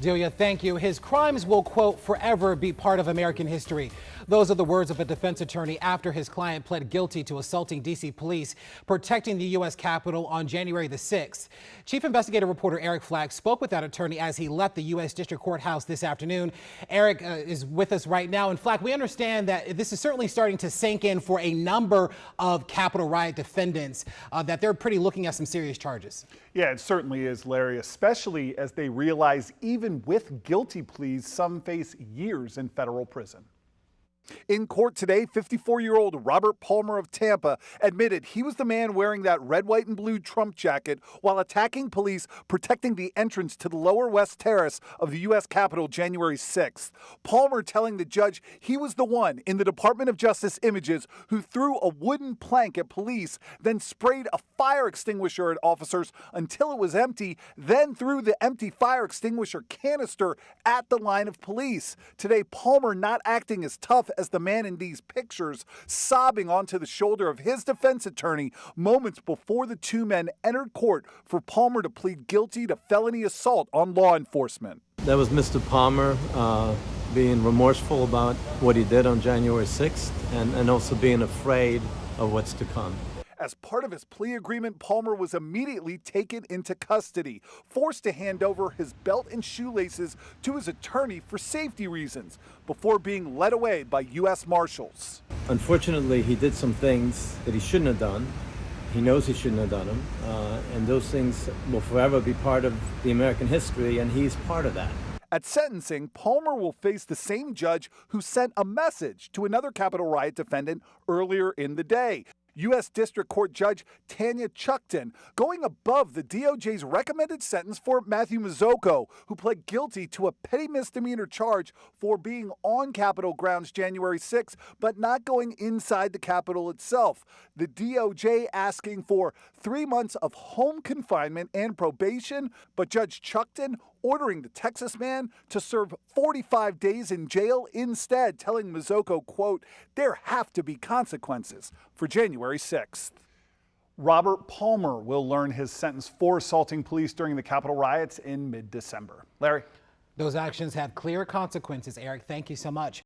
Delia, thank you. His crimes will, quote, forever be part of American history. Those are the words of a defense attorney after his client pled guilty to assaulting D.C. police protecting the U.S. Capitol on January the 6th. Chief investigative reporter Eric Flack spoke with that attorney as he left the U.S. District Courthouse this afternoon. Eric is with us right now. And Flack, we understand that this is certainly starting to sink in for a number of Capitol riot defendants, that they're pretty looking at some serious charges. Yeah, it certainly is, Larry, especially as they realize even with guilty pleas, some face years in federal prison. In court today, 54-year-old Robert Palmer of Tampa admitted he was the man wearing that red, white, and blue Trump jacket while attacking police protecting the entrance to the Lower West Terrace of the U.S. Capitol January 6th. Palmer telling the judge he was the one in the Department of Justice images who threw a wooden plank at police, then sprayed a fire extinguisher at officers until it was empty, then threw the empty fire extinguisher canister at the line of police. Today, Palmer not acting as tough as the man in these pictures, sobbing onto the shoulder of his defense attorney moments before the two men entered court for Palmer to plead guilty to felony assault on law enforcement. That was Mr. Palmer being remorseful about what he did on January 6th and also being afraid of what's to come. As part of his plea agreement, Palmer was immediately taken into custody, forced to hand over his belt and shoelaces to his attorney for safety reasons, before being led away by U.S. Marshals. Unfortunately, he did some things that he shouldn't have done. He knows he shouldn't have done them, and those things will forever be part of the American history, and he's part of that. At sentencing, Palmer will face the same judge who sent a message to another Capitol riot defendant earlier in the day. U.S. District Court Judge Tanya Chutkan going above the DOJ's recommended sentence for Matthew Mazzocco, who pled guilty to a petty misdemeanor charge for being on Capitol grounds January 6, but not going inside the Capitol itself. The DOJ asking for 3 months of home confinement and probation, but Judge Chutkan ordering the Texas man to serve 45 days in jail instead, telling Mazzocco, quote, there have to be consequences for January 6th. Robert Palmer will learn his sentence for assaulting police during the Capitol riots in mid-December. Larry? Those actions have clear consequences, Eric. Thank you so much.